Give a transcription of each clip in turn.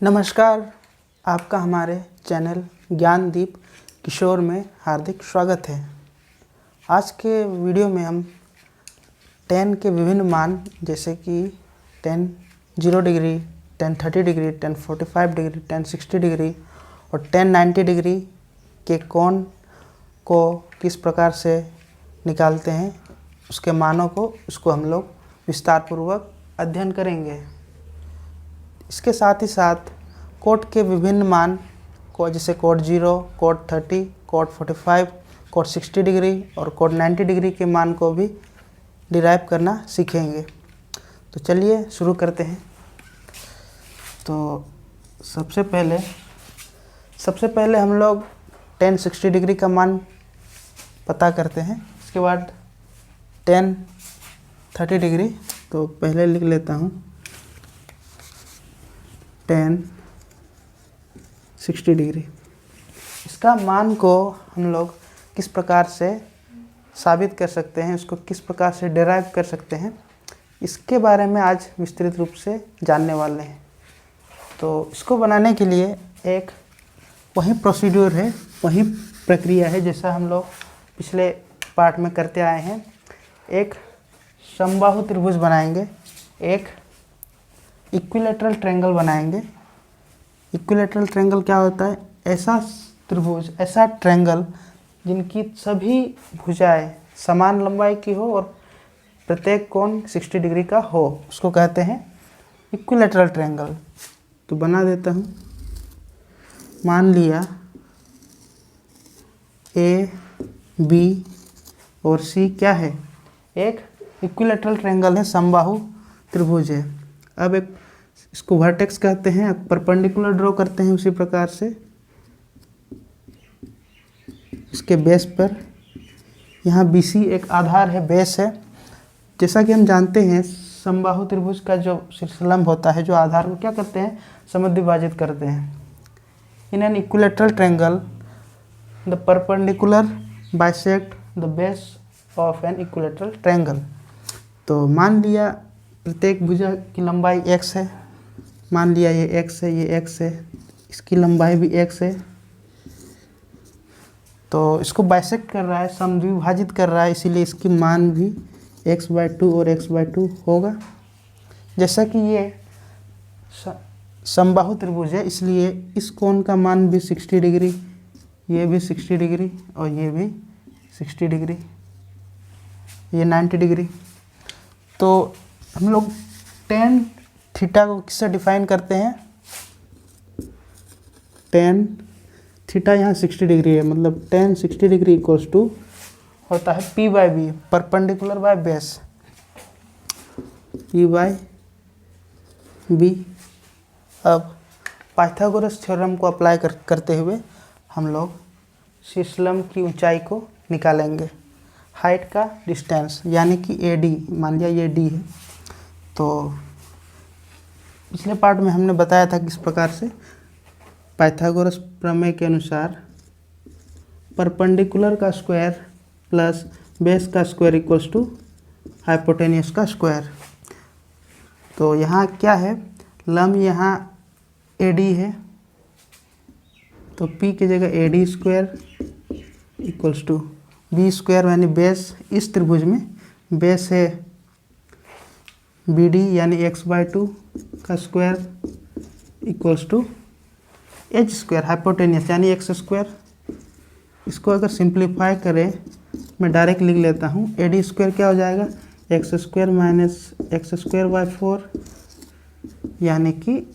नमस्कार, आपका हमारे चैनल ज्ञानदीप किशोर में हार्दिक स्वागत है। आज के वीडियो में हम 10 के विभिन्न मान जैसे कि 10 0 डिग्री, 10 30 डिग्री, 10 45 डिग्री, 10 60 डिग्री और 10 90 डिग्री के कोण को किस प्रकार से निकालते हैं, उसके मानों को उसको हम लोग विस्तारपूर्वक अध्ययन करेंगे। इसके साथ ही साथ कोट के विभिन्न मान को जैसे cot 0, cot 30, cot 45, cot 60 degree और कोट 90 डिग्री के मान को भी डिराइव करना सीखेंगे। तो चलिए शुरू करते हैं। तो सबसे पहले हम लोग 10 60 डिग्री का मान पता करते हैं। इसके बाद 10 30 डिग्री, तो पहले लिख लेता हूँ 10 60 डिग्री। इसका मान को हम लोग किस प्रकार से साबित कर सकते हैं, उसको किस प्रकार से डिराइव कर सकते हैं, इसके बारे में आज विस्तृत रूप से जानने वाले हैं। तो इसको बनाने के लिए एक वही प्रोसीड्यूर है, वही प्रक्रिया है जैसा हम लोग पिछले पार्ट में करते आए हैं। एक समबाहु त्रिभुज बनाएंगे, एक इक्विलैटरल ट्रायंगल बनाएंगे। इक्विलैटरल ट्रायंगल क्या होता है? ऐसा त्रिभुज, ऐसा ट्रायंगल जिनकी सभी भुजाएं समान लंबाई की हो और प्रत्येक कोण 60 डिग्री का हो, उसको कहते हैं इक्विलैटरल ट्रायंगल। तो बना देता हूँ। मान लिया ए, बी और सी क्या है? एक इक्विलैटरल ट्रायंगल है, समबाहु त्रिभुज है। अब एक इसको वर्टेक्स कहते हैं, परपेंडिकुलर ड्रॉ करते हैं। उसी प्रकार से इसके बेस पर यहाँ BC एक आधार है, बेस है। जैसा कि हम जानते हैं समबाहु त्रिभुज का जो शीर्षलंब होता है, जो आधार को क्या करते हैं? समद्विभाजित करते हैं। In an equilateral triangle the perpendicular bisect the base of an equilateral triangle. तो मान लिया प्रत्येक भुजा की लंबाई x है। मान लिया ये x है, ये x है, इसकी लंबाई भी x है। तो इसको बाइसेक्ट कर रहा है, समद्विभाजित कर रहा है, इसीलिए इसकी मान भी x/2 और x/2 होगा। जैसा कि ये समबाहु त्रिभुज है, इसलिए इस कोण का मान भी 60 डिग्री, ये भी 60 डिग्री और ये भी 60 डिग्री, ये 90 डिग्री। तो हम लोग tan थीटा को किससे डिफाइन करते हैं? tan थीटा यहाँ 60 डिग्री है, मतलब tan 60 डिग्री इक्वल्स टू होता है P/B, perpendicular by base, P/B। अब पाइथागोरस थ्योरम को अप्लाई करते हुए हम लोग शीर्षलंब की ऊंचाई को निकालेंगे, हाइट का डिस्टेंस, यानी कि AD। मान लिया ये D है। तो पिछले पार्ट में हमने बताया था किस प्रकार से पाइथागोरस प्रमेय के अनुसार परपेंडिकुलर का स्क्वायर प्लस बेस का स्क्वायर इक्वल्स टू हाइपोटेन्यूस का स्क्वायर। तो यहाँ क्या है? लंब यहाँ AD है, तो P की जगह AD square equals to B square, यानी बेस इस त्रिभुज में बेस है BD, यानी x/2 का square equals to h square, hypotenuse यानी x स्क्वायर। इसको अगर सिंप्लीफाई करें, मैं डायरेक्ट लिख लेता हूँ। AD स्क्वायर क्या हो जाएगा? x स्क्वायर माइनस x²/4, यानी कि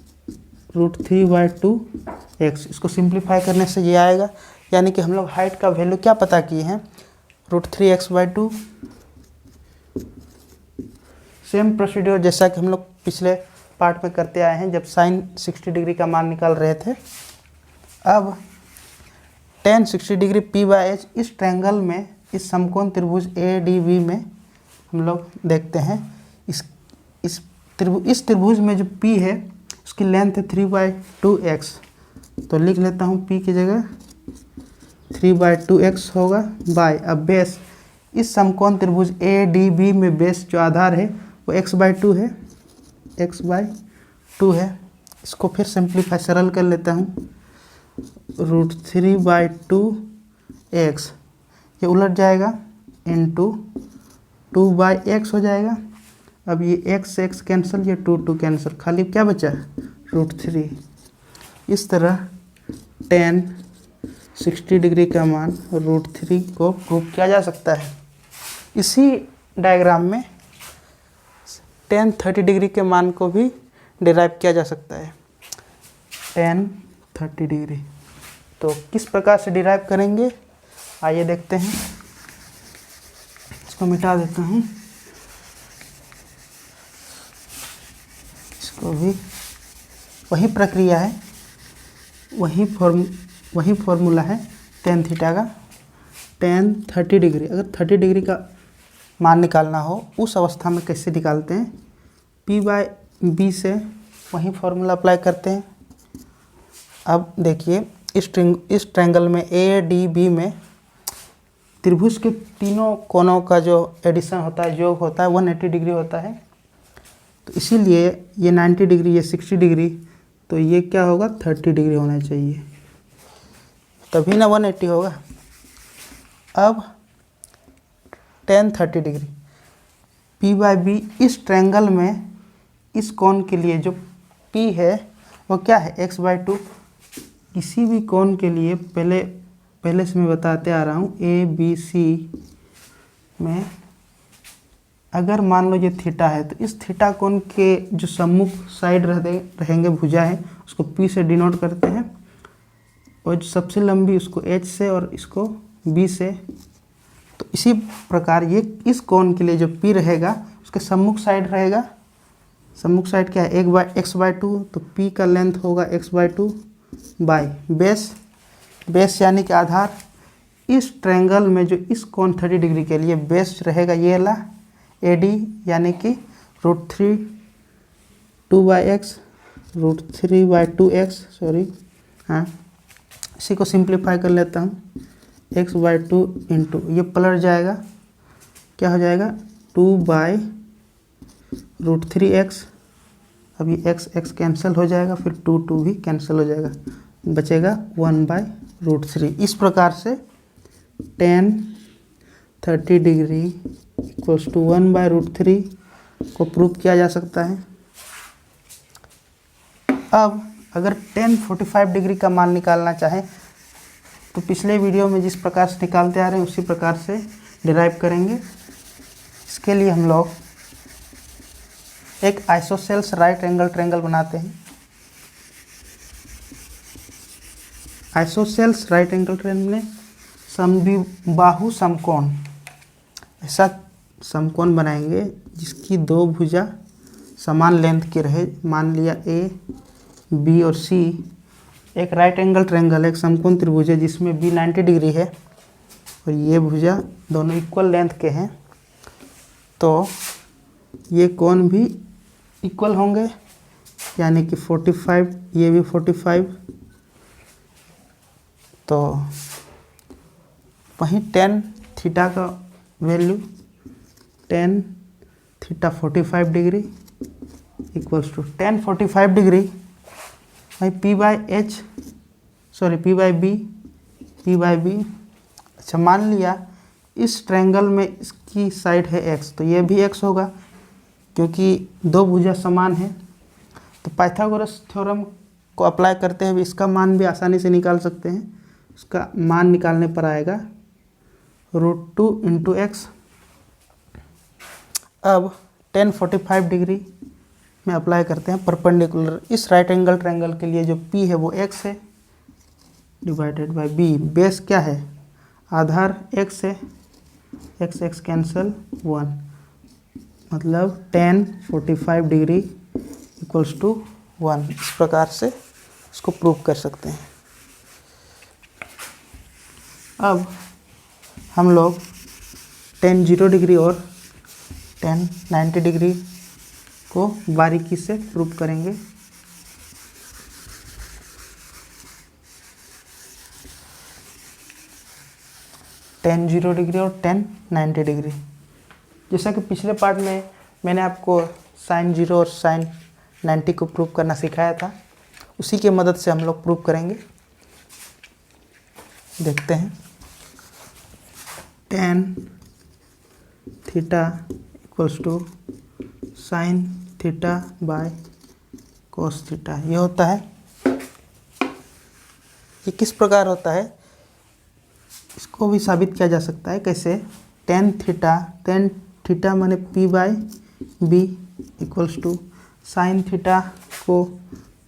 √3/2x। इसको सिंप्लीफाई करने से ये आएगा, यानी कि हम लोग हाइट का वैल्यू क्या पता किए हैं? √3x/2। सेम प्रोसीड्योर जैसा कि हम लोग पिछले पार्ट में करते आए हैं, जब साइन 60 डिग्री का मान निकाल रहे थे। अब tan 60 डिग्री P/H इस ट्रायंगल में, इस समकोण त्रिभुज ADB में हम लोग देखते हैं। इस त्रिभुज में जो P है उसकी लेंथ है 3/2x। तो लिख लेता हूँ P की जगह 3/2x होगा बाय, अब बेस इस समकोण त्रिभुज ADB में बेस जो आधार है वो x/2 है, x/2 है। इसको फिर सिंप्लीफाई सरल कर लेता हूँ। √3/2x ये उलट जाएगा इंटू 2/x हो जाएगा। अब ये x से x कैंसिल, ये 2 कैंसिल, खाली क्या बचा √3। इस तरह tan 60 डिग्री का मान √3 को प्रूव किया जा सकता है। इसी डायग्राम में tan 30 डिग्री के मान को भी डिराइव किया जा सकता है। tan 30 डिग्री तो किस प्रकार से डिराइव करेंगे आइए देखते हैं। इसको मिटा देता हूँ, इसको भी वही प्रक्रिया है, वही फॉर्मूला है tan थीटा का। tan 30 डिग्री, अगर 30 डिग्री का मान निकालना हो उस अवस्था में कैसे निकालते हैं, P/B से वही फॉर्मूला अप्लाई करते हैं। अब देखिए इस ट्रायंगल में ADB में त्रिभुज के तीनों कोनों का जो एडिशन होता है, योग होता है, 180 डिग्री होता है। तो इसीलिए ये 90 डिग्री, ये 60 डिग्री, तो ये क्या होगा 30 डिग्री होना चाहिए, तभी ना 180 होगा। अब tan 30 डिग्री P/B इस ट्रायंगल में इस कोण के लिए जो P है वो क्या है x/2। किसी भी कोण के लिए पहले से मैं बताते आ रहा हूँ ABC में अगर मान लो ये थीटा है तो इस थीटा कोण के जो सम्मुख साइड रहेंगे भुजा है उसको P से डिनोट करते हैं, और जो सबसे लंबी उसको H से और इसको B से। तो इसी प्रकार ये इस कोण के लिए जो P रहेगा उसके सम्मुख साइड रहेगा। सम्मुख साइड क्या है x/2, तो P का लेंथ होगा x/2 बाय बेस यानी कि आधार। इस ट्रायंगल में जो इस कोण 30 डिग्री के लिए बेस रहेगा ये वाला AD यानी कि √3 2/x √3/2x सॉरी, हाँ इसी को सिंप्लीफाई कर लेता हूँ, x/2 इंटू ये पलट जाएगा, क्या हो जाएगा 2/√3x। अब ये x कैंसिल हो जाएगा, फिर 2 भी कैंसिल हो जाएगा, बचेगा 1/√3। इस प्रकार से tan 30 डिग्री इक्वल्स टू 1/√3 को प्रूव किया जा सकता है। अब अगर tan 45 डिग्री का मान निकालना चाहें तो पिछले वीडियो में जिस प्रकार से निकालते आ रहे हैं उसी प्रकार से डिराइव करेंगे। इसके लिए हम लोग एक आइसोसेल्स राइट एंगल ट्रायंगल बनाते हैं। आइसोसेल्स राइट एंगल ट्रायंगल में समबाहु समकोण, ऐसा समकोण बनाएंगे जिसकी दो भुजा समान लेंथ की रहे। मान लिया A, B और C एक राइट एंगल ट्रायंगल, एक समकोण त्रिभुज है जिसमें B 90 डिग्री है और ये भुजा दोनों इक्वल लेंथ के हैं, तो ये कोण भी इक्वल होंगे यानी कि 45, ये भी 45। तो वहीं tan थीटा का value tan theta 45 degree equals to tan 45 degree भाई P/B। अच्छा मान लिया इस ट्रायंगल में इसकी साइड है x, तो ये भी x होगा क्योंकि दो भुजा समान है। तो पाइथागोरस थ्योरम को अप्लाई करते हुए इसका मान भी आसानी से निकाल सकते हैं। उसका मान निकालने पर आएगा √2 × x। अब tan 45 डिग्री में अप्लाई करते हैं परपेंडिकुलर इस राइट एंगल ट्रायंगल के लिए जो P है वो x है डिवाइडेड बाय B। बेस क्या है आधार x है, x कैंसिल 1, मतलब tan 45 डिग्री इक्वल्स टू 1। इस प्रकार से इसको प्रूव कर सकते हैं। अब हम लोग tan 0 डिग्री और tan 90 डिग्री को बारीकी से प्रूव करेंगे। tan 0 डिग्री और tan 90 डिग्री, जैसा कि पिछले पार्ट में मैंने आपको sin 0 और sin 90 को प्रूव करना सिखाया था। उसी के मदद से हम लोग प्रूव करेंगे। देखते हैं। tan theta equals to sine theta by cos theta, ये होता है। ये किस प्रकार होता है, इसको भी साबित किया जा सकता है। कैसे? tan थीटा माने p by B equals to sine theta को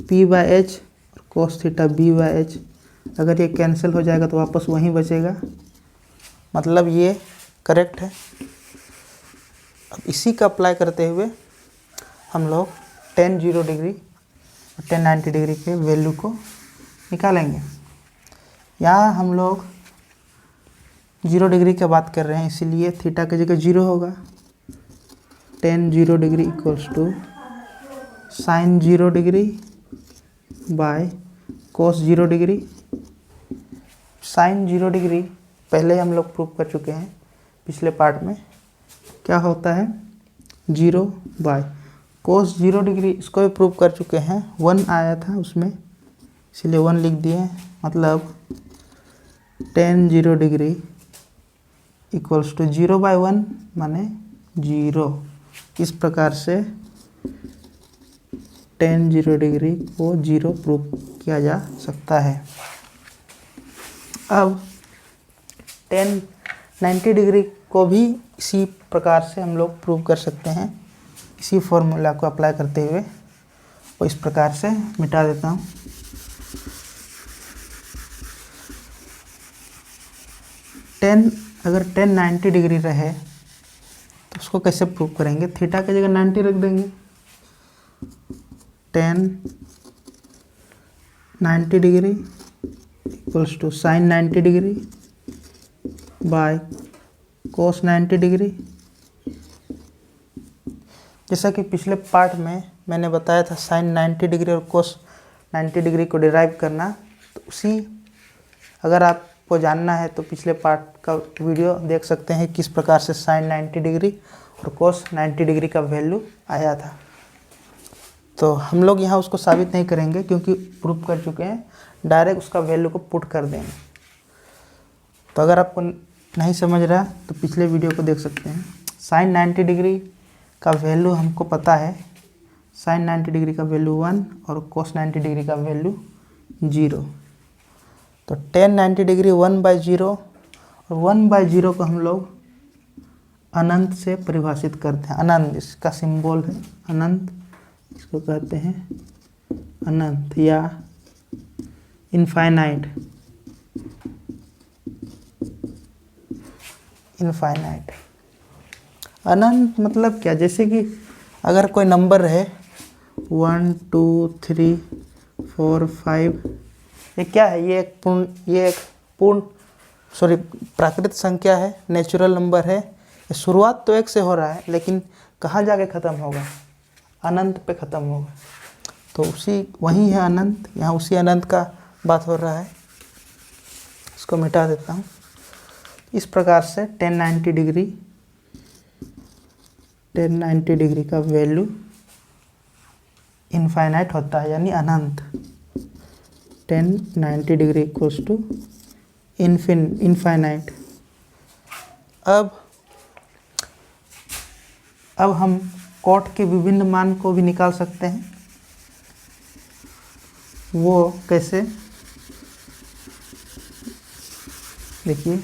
p बाय एच और cos theta b by H. अगर ये कैंसिल हो जाएगा तो वापस वहीं बचेगा, मतलब ये करेक्ट है। अब इसी का अप्लाई करते हुए हम लोग tan 0 डिग्री और tan 90 डिग्री के वैल्यू को निकालेंगे। यहाँ हम लोग 0 डिग्री की बात कर रहे हैं, इसीलिए थीटा की जगह 0 होगा। tan 0 degree equals to sine 0 degree by cos 0 degree. Sine 0 degree पहले हम लोग प्रूव कर चुके हैं पिछले पार्ट में। क्या होता है? 0 बाय कोस 0 डिग्री, इसको भी प्रूव कर चुके हैं। 1 आया था उसमें, इसलिए 1 लिख दिए। मतलब tan 0 degree equals to 0 by 1 माने 0। इस प्रकार से tan 0 डिग्री को 0 प्रूव किया जा सकता है। अब tan 90 डिग्री को भी इसी प्रकार से हम लोग प्रूव कर सकते हैं। इसी फॉर्मूला को अप्लाई करते हुए वो इस प्रकार से मिटा देता हूँ। अगर tan 90 डिग्री रहे तो उसको कैसे प्रूव करेंगे? थीटा की जगह 90 रख देंगे। tan 90 degree equals to sine 90 degree by cos 90 degree. जैसा कि पिछले पार्ट में मैंने बताया था साइन 90 डिग्री और कोस 90 डिग्री को डिराइव करना, तो उसी अगर आपको जानना है तो पिछले पार्ट का वीडियो देख सकते हैं किस प्रकार से साइन 90 डिग्री और कोस 90 डिग्री का वैल्यू आया था। तो हम लोग यहाँ उसको साबित नहीं करेंगे क्योंकि प्रूव कर चुके हैं, डायरेक्ट उसका वैल्यू को पुट कर देंगे। तो अगर आपको नहीं समझ रहा तो पिछले वीडियो को देख सकते हैं। साइन 90 डिग्री का वैल्यू हमको पता है, साइन 90 डिग्री का वैल्यू 1 और कोस 90 डिग्री का वैल्यू 0। तो tan 90 डिग्री 1/0 और 1/0 को हम लोग अनंत से परिभाषित करते हैं। अनंत इसका सिंबल है, अनंत इसको कहते हैं अनंत या इनफाइनाइट। इनफाइनाइट अनंत मतलब क्या? जैसे कि अगर कोई नंबर है 1 2 3 4 5, ये क्या है? ये एक प्राकृत संख्या है, नेचुरल नंबर है। शुरुआत तो 1 से हो रहा है, लेकिन कहाँ जाके ख़त्म होगा? अनंत पे ख़त्म होगा। तो वही है अनंत, यहाँ उसी अनंत का बात हो रहा है। इसको मिटा देता हूँ। इस प्रकार से tan 90 डिग्री का वैल्यू इनफाइनाइट होता है, यानी अनंत। tan 90 degree equals to infinite. अब हम कॉट के विभिन्न मान को भी निकाल सकते हैं। वो कैसे? देखिए,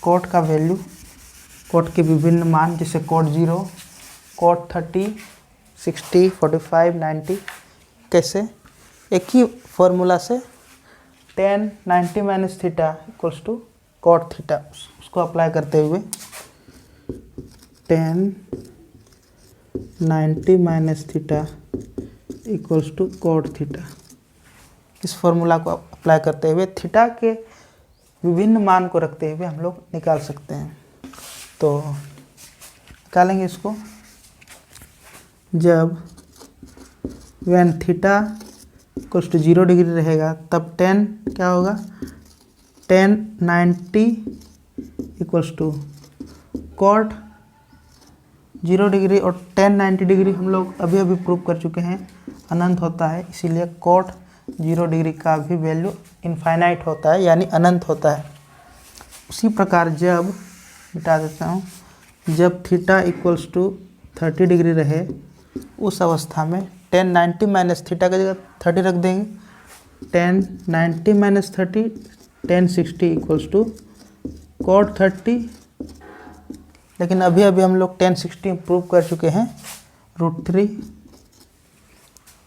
कॉट का वैल्यू, कॉट के विभिन्न मान, जैसे कॉट 0, कॉट 30, 60, 45, 90। कैसे? एक ही फॉर्मूला से tan 90 minus theta equals to cot theta, उसको अप्लाई करते हुए tan 90 minus theta equals to cot theta, इस फॉर्मूला को अप्लाई करते हुए थीटा के विभिन्न मान को रखते हुए हम लोग निकाल सकते हैं। तो निकालेंगे इसको। जब when theta equals to 0 degree रहेगा तब tan क्या होगा? tan 90 equals to cot 0 degree, और tan 90 डिग्री हम लोग अभी प्रूव कर चुके हैं अनंत होता है, इसीलिए कॉट 0 डिग्री का भी वैल्यू इनफाइनाइट होता है, यानी अनंत होता है। उसी प्रकार जब, मिटा देता हूँ, जब थीटा इक्वल्स टू 30 डिग्री रहे उस अवस्था में tan 90 माइनस थीटा की जगह 30 रख देंगे। tan 90 minus 30 tan 60 equals to cot 30। लेकिन अभी हम लोग tan 60 प्रूव कर चुके हैं √3।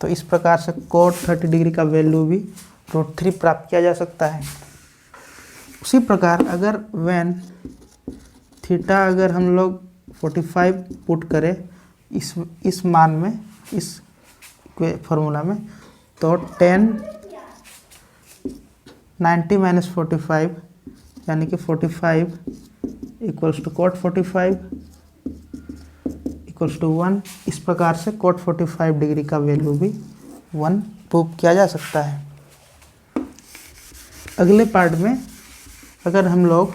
तो इस प्रकार से cot 30 डिग्री का वैल्यू भी √3 प्राप्त किया जा सकता है। उसी प्रकार अगर when थीटा अगर हम लोग 45 पुट करें इस मान में, इस फॉर्मूला में, तो tan 90 माइनस 45 यानी कि 45 equals to cot 45 equals to 1। इस प्रकार से cot 45 डिग्री का वैल्यू भी 1 प्रूव किया जा सकता है। अगले पार्ट में अगर हम लोग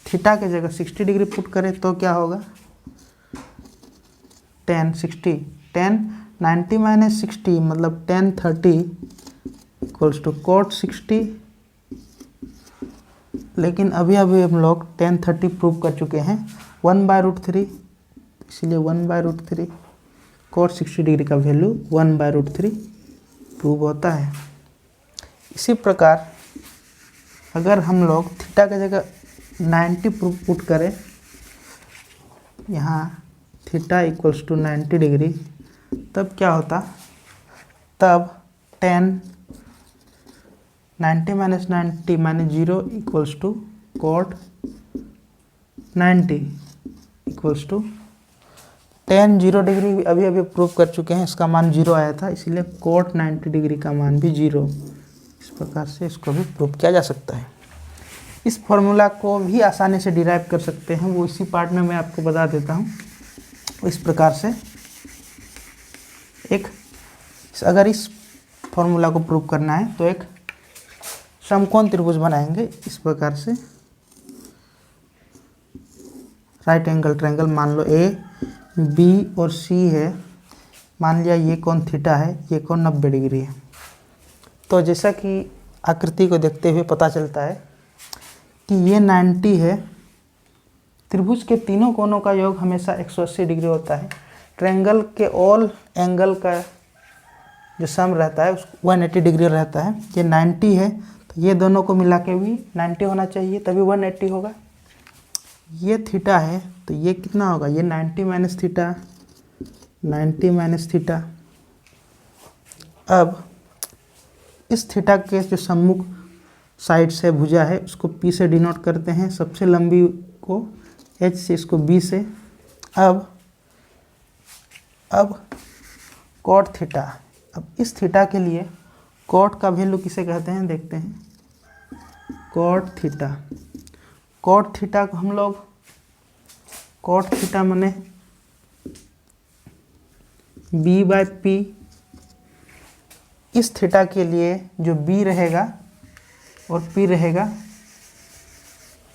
थीटा की जगह 60 डिग्री पुट करें तो क्या होगा? tan 90 माइनस 60 मतलब tan 30 इक्वल्स टू cot 60। लेकिन अभी हम लोग tan 30 प्रूव कर चुके हैं 1/√3, इसलिए 1/√3 cot 60 डिग्री का वैल्यू 1/√3 प्रूव होता है। इसी प्रकार अगर हम लोग थीटा की जगह 90 पुट करें, यहाँ थीटा इक्वल्स टू 90 डिग्री, तब क्या होता? तब tan 90 minus 90 minus 0 equals to cot 90 equals to tan 0 degree अभी प्रूव कर चुके हैं, इसका मान 0 आया था, इसीलिए cot 90 डिग्री का मान भी 0। इस प्रकार से इसको भी प्रूव किया जा सकता है। इस फॉर्मूला को भी आसानी से डिराइव कर सकते हैं, वो इसी पार्ट में मैं आपको बता देता हूँ। इस प्रकार से अगर इस फॉर्मूला को प्रूव करना है तो एक समकोण त्रिभुज बनाएंगे। इस प्रकार से राइट एंगल ट्रायंगल मान लो ए, बी और सी है। मान लिया ये कोण थीटा है, ये कोण 90 डिग्री है। तो जैसा कि आकृति को देखते हुए पता चलता है कि ये 90 है। त्रिभुज के तीनों कोणों का योग हमेशा 180 डिग्री होता है। ट्रायंगल के ऑल एंगल का जो सम रहता है 180 डिग्री रहता है। ये 90 है तो ये दोनों को मिला के भी 90 होना चाहिए, तभी 180 होगा। ये थीटा है तो ये कितना होगा? ये 90 माइनस थीटा, 90 माइनस थीटा। अब इस थीटा के जो सम्मुख साइड से भुजा है उसको P से डिनोट करते हैं, सबसे लंबी को H से, इसको B से। अब cot थीटा, अब इस थीटा के लिए cot का वैल्यू किसे कहते हैं देखते हैं। cot थीटा को हम लोग cot थीटा माने B/P। इस थीटा के लिए जो B रहेगा और P रहेगा,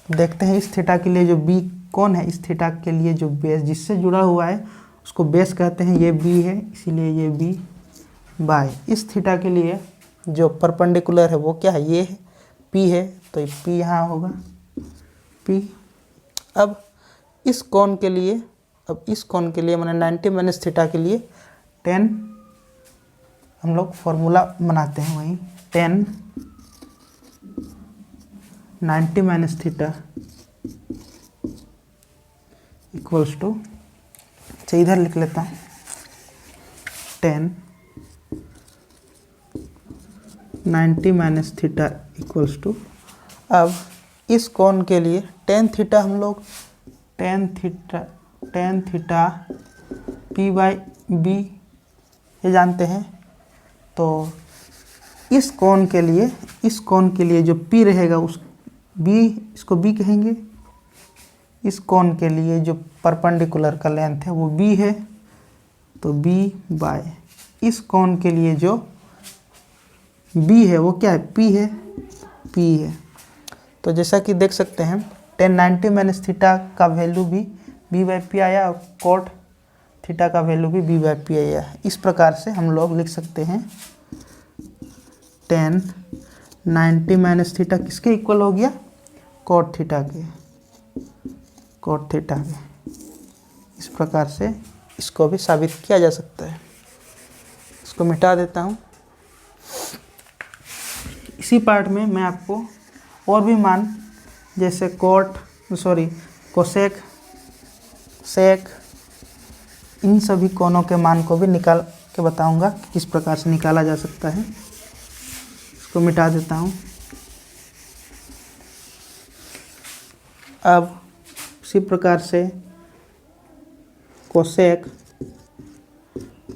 देखते हैं इस थीटा के लिए जो B कौन है, इस थीटा के लिए जो बेस जिससे जुड़ा हुआ है उसको बेस कहते हैं। ये B है इसीलिए ये B बाय इस थीटा के लिए जो परपेंडिकुलर है वो क्या है? ये है P है, तो ये P यहाँ होगा P। अब इस कोण के लिए मैंने 90 माइनस थीटा के लिए tan, हम लोग फॉर्मूला बनाते हैं वहीं, tan 90 minus theta equals to, अच्छा इधर लिख लेता हूँ, tan 90 minus theta equals to. अब इस कोण के लिए tan थीटा हम लोग tan थीटा P/B ये जानते हैं। तो इस कोण के लिए जो P रहेगा उस B, इसको B कहेंगे। इस कोण के लिए जो परपेंडिकुलर का लेंथ है वो B है, तो B बाय इस कोण के लिए जो B है वो क्या है? P है। तो जैसा कि देख सकते हैं tan 90 माइनस थीटा का वैल्यू भी B/P आया और cot थीटा का वैल्यू भी B/P आया। इस प्रकार से हम लोग लिख सकते हैं tan 90 माइनस थीटा किसके इक्वल हो गया? cot थीटा के, cot थीटा के। इस प्रकार से इसको भी साबित किया जा सकता है। इसको मिटा देता हूँ। इसी पार्ट में मैं आपको और भी मान जैसे कोसेक, सेक, इन सभी कोणों के मान को भी निकाल के बताऊंगा कि किस प्रकार से निकाला जा सकता है। इसको मिटा देता हूँ। अब उसी प्रकार से cosec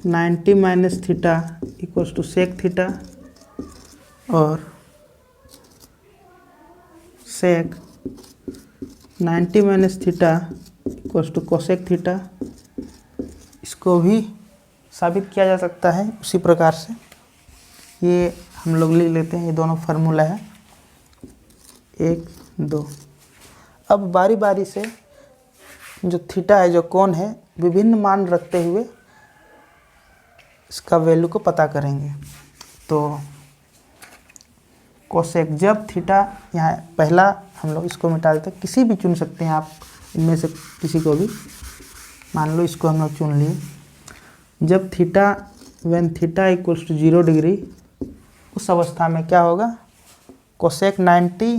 90 minus theta equals to sec theta और sec 90 minus theta equals to cosec theta, इसको भी साबित किया जा सकता है उसी प्रकार से। ये हम लोग लिख लेते हैं, ये दोनों फार्मूला है 1, 2। अब बारी बारी से जो थीटा है, जो कोण है, विभिन्न मान रखते हुए इसका वैल्यू को पता करेंगे। तो कोसेक, जब थीटा यहाँ पहला हम लोग इसको मिटा देते हैं, किसी भी चुन सकते हैं आप इनमें से किसी को भी। मान लो इसको हम लोग चुन लिए। जब when theta equals to 0 degree, उस अवस्था में क्या होगा? Cosec 90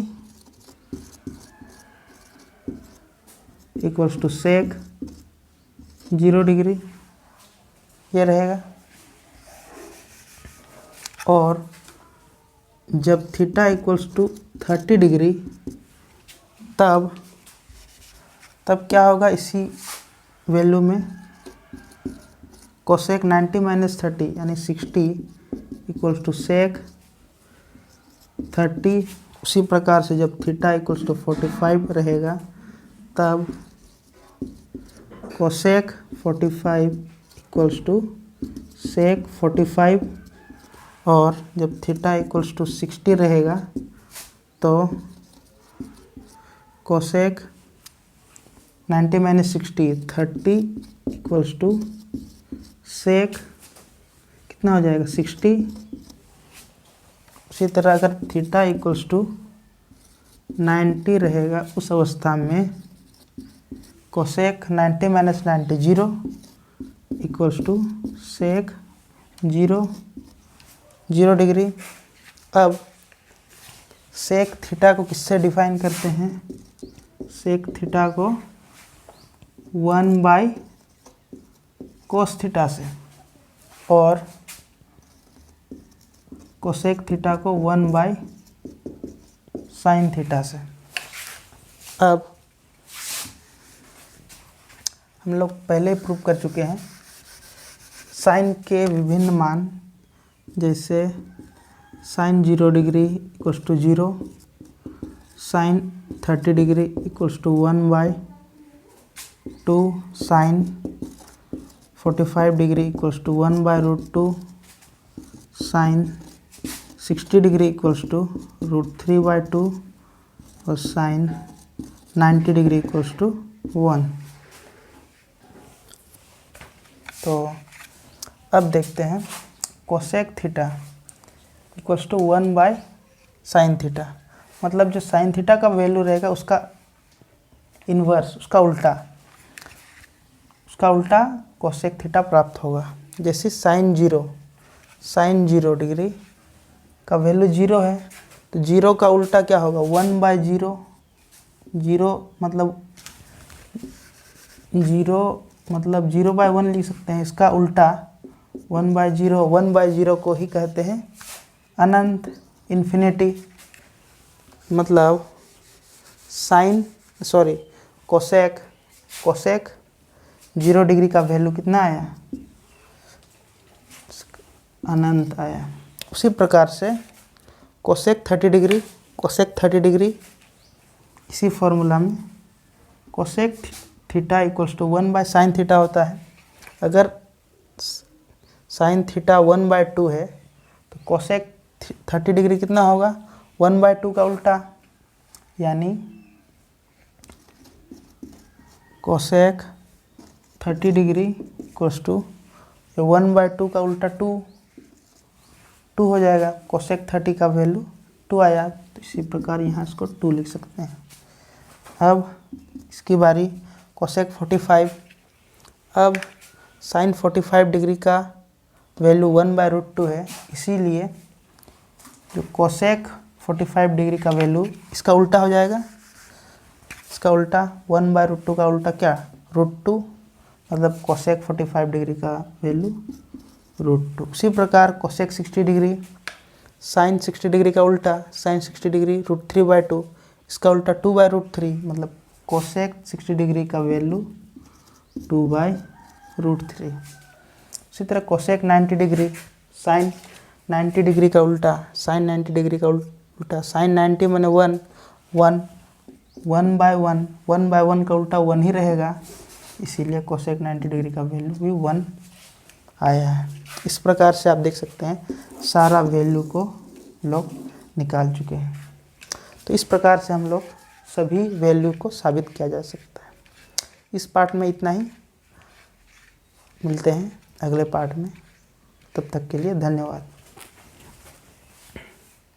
equals to sec 0 degree, ये रहेगा। और जब थीटा इक्वल्स टू 30 डिग्री, तब क्या होगा? इसी वैल्यू में कोसेक 90 माइनस 30 यानी 60 इक्वल्स टू सेक 30। उसी प्रकार से जब थीटा इक्वल्स टू 45 रहेगा, तब कोसेक 45 इक्वल्स टू सेक 45। और जब थीटा इक्वल्स टू 60 रहेगा, तो कोसेक 90 माइनस 60 30 इक्वल्स टू सेक कितना हो जाएगा? 60। उसी तरह अगर थीटा इक्वल्स टू 90 रहेगा, उस अवस्था में cosec 90 minus 90 0 equals to sec 0 degree. अब सेक थीटा को किससे डिफाइन करते हैं? सेक थीटा को 1 बाई कोस थीटा से, और कोसेक थीटा को 1 बाई साइन थीटा से। अब हम लोग पहले प्रूव कर चुके हैं साइन के विभिन्न मान, जैसे sine 0 degree equals to 0, sine 30 degree equals to 1 by 2, sine 45 degree equals to 1 by √2, sine 60 degree equals to √3 by 2 और साइन 90 डिग्री इक्वल्स टू 1। तो अब देखते हैं cosec theta equals to 1 by sine theta, मतलब जो साइन थीटा का value रहेगा उसका इन्वर्स, उसका उल्टा कोसेक थीटा प्राप्त होगा। जैसे साइन 0 डिग्री का वैल्यू 0 है, तो 0 का उल्टा क्या होगा? 1 बाई 0 मतलब 0 बाई 1 लिख सकते हैं। इसका उल्टा 1 बाई 0 को ही कहते हैं अनंत, इन्फिनिटी। मतलब कोसेक 0 डिग्री का वैल्यू कितना आया? अनंत आया। उसी प्रकार से कोसेक 30 डिग्री इसी फॉर्मूला में cosec theta equals to 1 by sine theta होता है। अगर साइन थीटा 1 बाई 2 है, तो कोसेक 30 डिग्री कितना होगा? 1 बाई 2 का उल्टा, यानी cosec 30 degree equals to 1 by 2 का उल्टा 2 2 हो जाएगा। कोसेक 30 का वैल्यू 2 आया, तो इसी प्रकार यहाँ इसको 2 लिख सकते हैं। अब इसकी बारी कोसेक 45। अब साइन 45 डिग्री का वैल्यू 1/√2 है, इसीलिए जो कोसेक 45 डिग्री का वैल्यू इसका उल्टा हो जाएगा। इसका उल्टा 1/√2 का उल्टा क्या, √2, मतलब कोसेक 45 डिग्री का वैल्यू √2। उसी प्रकार कोसेक 60 डिग्री, साइन 60 डिग्री का उल्टा साइन 60 डिग्री √3/2, इसका उल्टा 2/√3, मतलब कोसेक 60 डिग्री का वैल्यू 2/√3। उसी तरह कोसेक 90 डिग्री, साइन 90 डिग्री का उल्टा साइन 90 डिग्री का उल्टा साइन 90 माने 1 1/1 का उल्टा 1 ही रहेगा, इसीलिए कोसेक 90 डिग्री का वैल्यू भी 1 आया है। इस प्रकार से आप देख सकते हैं सारा वैल्यू को लोग निकाल चुके हैं। तो इस प्रकार से हम लोग सभी वैल्यू को साबित किया जा सकता है। इस पार्ट में इतना ही, मिलते हैं अगले पार्ट में, तब तक के लिए धन्यवाद।